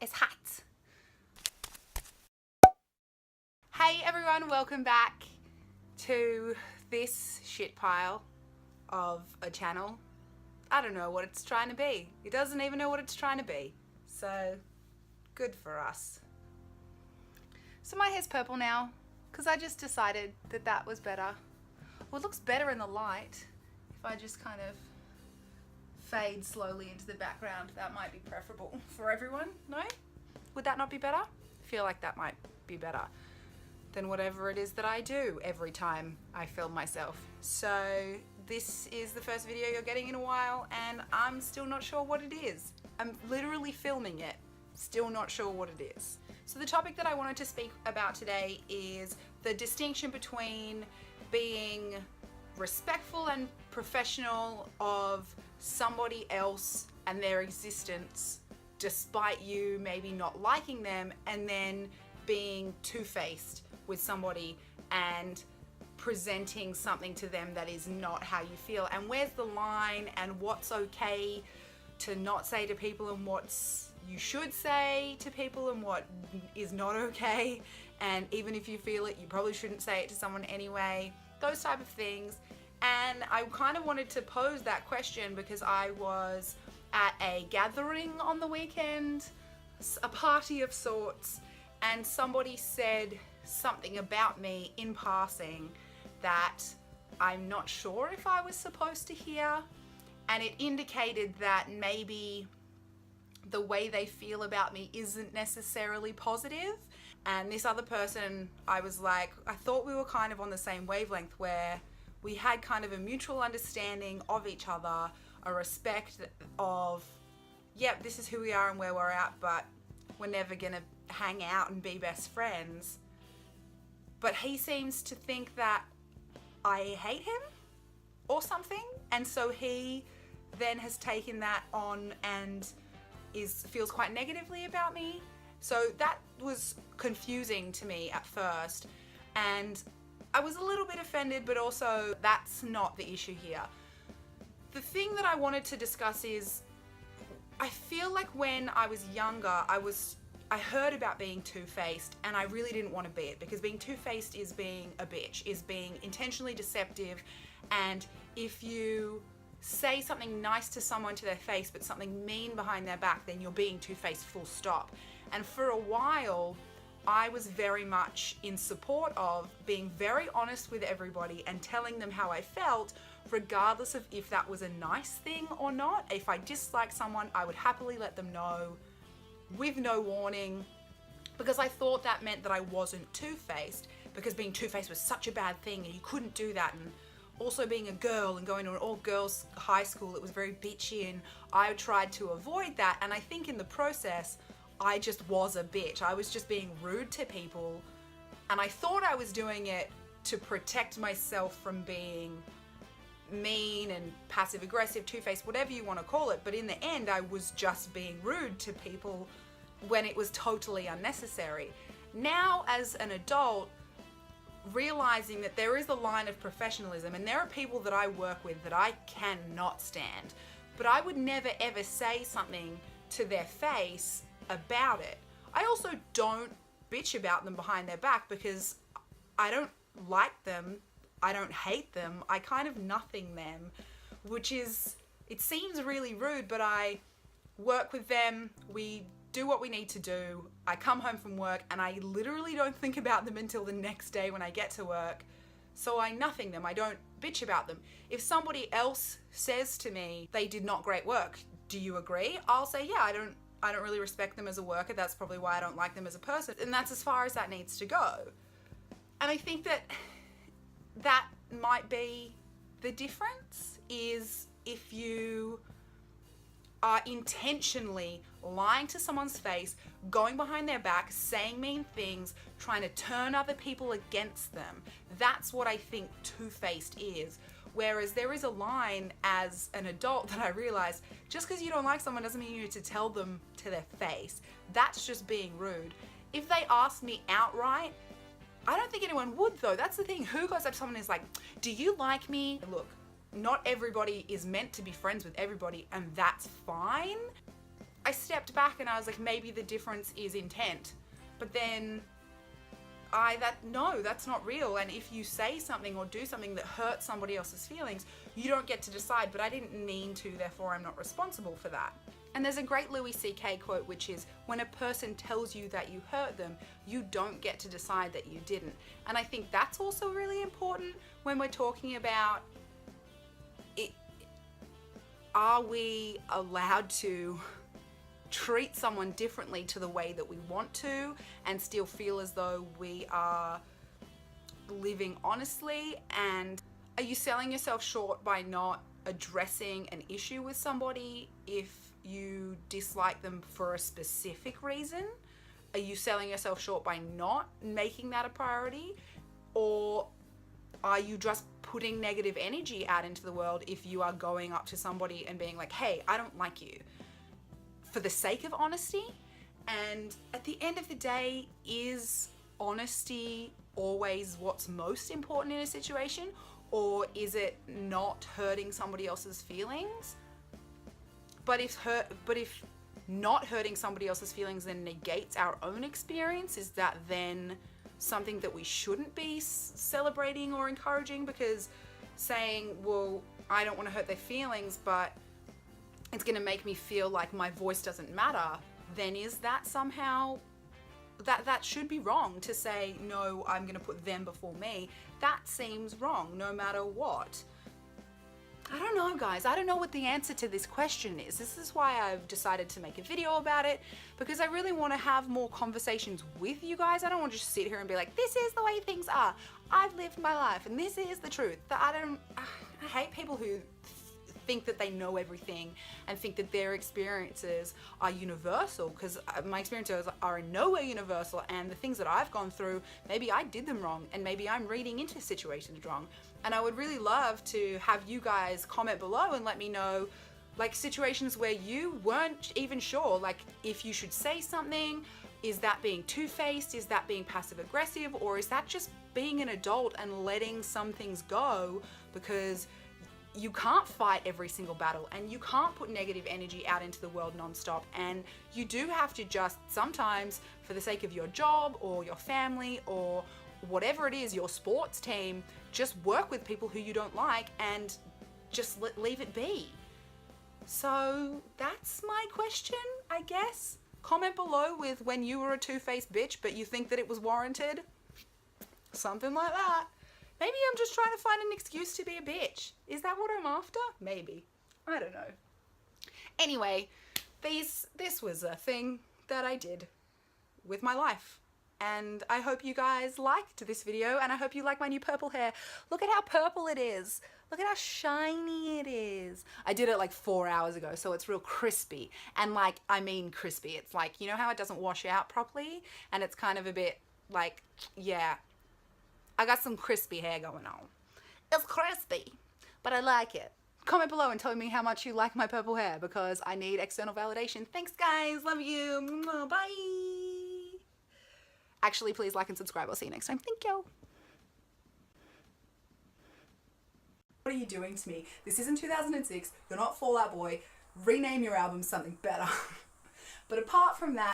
is hot. Hey everyone, welcome back to this shit pile of a channel. I don't know what it's trying to be. It doesn't even know what it's trying to be. So, good for us. So my hair's purple now because I just decided that that was better. Well, it looks better in the light. If I just kind of fade slowly into the background, that might be preferable for everyone, no? Would that not be better? I feel like that might be better than whatever it is that I do every time I film myself. So this is the first video you're getting in a while and I'm still not sure what it is. I'm literally filming it, still not sure what it is. So the topic that I wanted to speak about today is the distinction between being respectful and professional of somebody else and their existence despite you maybe not liking them, and then being two-faced with somebody and presenting something to them that is not how you feel, and where's the line and what's okay to not say to people and what's you should say to people and what is not okay, and even if you feel it you probably shouldn't say it to someone anyway, those type of things. And I kind of wanted to pose that question because I was at a gathering on the weekend, a party of sorts, and somebody said something about me in passing that I'm not sure if I was supposed to hear, and it indicated that maybe the way they feel about me isn't necessarily positive. And this other person, I was like, I thought we were kind of on the same wavelength where we had kind of a mutual understanding of each other, a respect of, yep, this is who we are and where we're at, but we're never gonna hang out and be best friends. But he seems to think that I hate him or something, and so he then has taken that on and feels quite negatively about me. So that was confusing to me at first, and I was a little bit offended, but also that's not the issue here. The thing that I wanted to discuss is, I feel like when I was younger, I heard about being two-faced and I really didn't want to be it, because being two-faced is being a bitch, is being intentionally deceptive, and if you say something nice to someone to their face but something mean behind their back, then you're being two-faced, full stop. And for a while, I was very much in support of being very honest with everybody and telling them how I felt, regardless of if that was a nice thing or not. If I disliked someone, I would happily let them know with no warning, because I thought that meant that I wasn't two-faced, because being two-faced was such a bad thing and you couldn't do that. And also being a girl and going to an all-girls high school, it was very bitchy, and I tried to avoid that. And I think in the process, I just was a bitch. I was just being rude to people, and I thought I was doing it to protect myself from being mean and passive aggressive, two-faced, whatever you want to call it. But in the end, I was just being rude to people when it was totally unnecessary. Now, as an adult, realizing that there is a line of professionalism, and there are people that I work with that I cannot stand, but I would never ever say something to their face about it. I also don't bitch about them behind their back, because I don't like them, I don't hate them, I kind of nothing them, which is, it seems really rude, but I work with them, we do what we need to do, I come home from work and I literally don't think about them until the next day when I get to work. So I nothing them, I don't bitch about them. If somebody else says to me, they did not great work, do you agree? I'll say, yeah, I don't really respect them as a worker, that's probably why I don't like them as a person, and that's as far as that needs to go. And I think that that might be the difference, is if you are intentionally lying to someone's face, going behind their back, saying mean things, trying to turn other people against them. That's what I think two-faced is. Whereas there is a line as an adult that I realize, just because you don't like someone doesn't mean you need to tell them to their face. That's just being rude. If they ask me outright, I don't think anyone would though. That's the thing. Who goes up to someone and is like, do you like me? Look, not everybody is meant to be friends with everybody, and that's fine. I stepped back and I was like, maybe the difference is intent. But then no, that's not real. And if you say something or do something that hurts somebody else's feelings, you don't get to decide, but I didn't mean to, therefore I'm not responsible for that. And there's a great Louis C.K. quote, which is, when a person tells you that you hurt them, you don't get to decide that you didn't. And I think that's also really important when we're talking about it. Are we allowed to treat someone differently to the way that we want to and still feel as though we are living honestly? And are you selling yourself short by not addressing an issue with somebody if you dislike them for a specific reason? Are you selling yourself short by not making that a priority? Or are you just putting negative energy out into the world if you are going up to somebody and being like, hey, I don't like you, for the sake of honesty? And at the end of the day, is honesty always what's most important in a situation? Or is it not hurting somebody else's feelings? But if not hurting somebody else's feelings then negates our own experience, is that then something that we shouldn't be celebrating or encouraging? Because saying, well, I don't want to hurt their feelings, but it's going to make me feel like my voice doesn't matter, then is that somehow, that should be wrong to say, no, I'm going to put them before me. That seems wrong no matter what. I don't know, guys. I don't know what the answer to this question is. This is why I've decided to make a video about it, because I really want to have more conversations with you guys. I don't want to just sit here and be like, this is the way things are. I've lived my life and this is the truth. I hate people who think that they know everything and think that their experiences are universal, because my experiences are in no way universal, and the things that I've gone through, maybe I did them wrong and maybe I'm reading into situations wrong. And I would really love to have you guys comment below and let me know, like, situations where you weren't even sure, like, if you should say something. Is that being two-faced? Is that being passive-aggressive? Or is that just being an adult and letting some things go, because you can't fight every single battle and you can't put negative energy out into the world nonstop, and you do have to just sometimes, for the sake of your job or your family or whatever it is, your sports team, just work with people who you don't like and just leave it be. So that's my question, I guess. Comment below with when you were a two-faced bitch but you think that it was warranted. Something like that. Maybe I'm just trying to find an excuse to be a bitch. Is that what I'm after? Maybe. I don't know. Anyway, this was a thing that I did with my life. And I hope you guys liked this video, and I hope you like my new purple hair. Look at how purple it is. Look at how shiny it is. I did it like 4 hours ago, so it's real crispy. And like, I mean crispy. It's like, you know how it doesn't wash out properly? And it's kind of a bit like, yeah. I got some crispy hair going on. It's crispy, but I like it. Comment below and tell me how much you like my purple hair, because I need external validation. Thanks, guys. Love you. Bye. Actually, please like and subscribe. I'll see you next time. Thank you. What are you doing to me? This isn't 2006. You're not Fall Out Boy. Rename your album something better. But apart from that,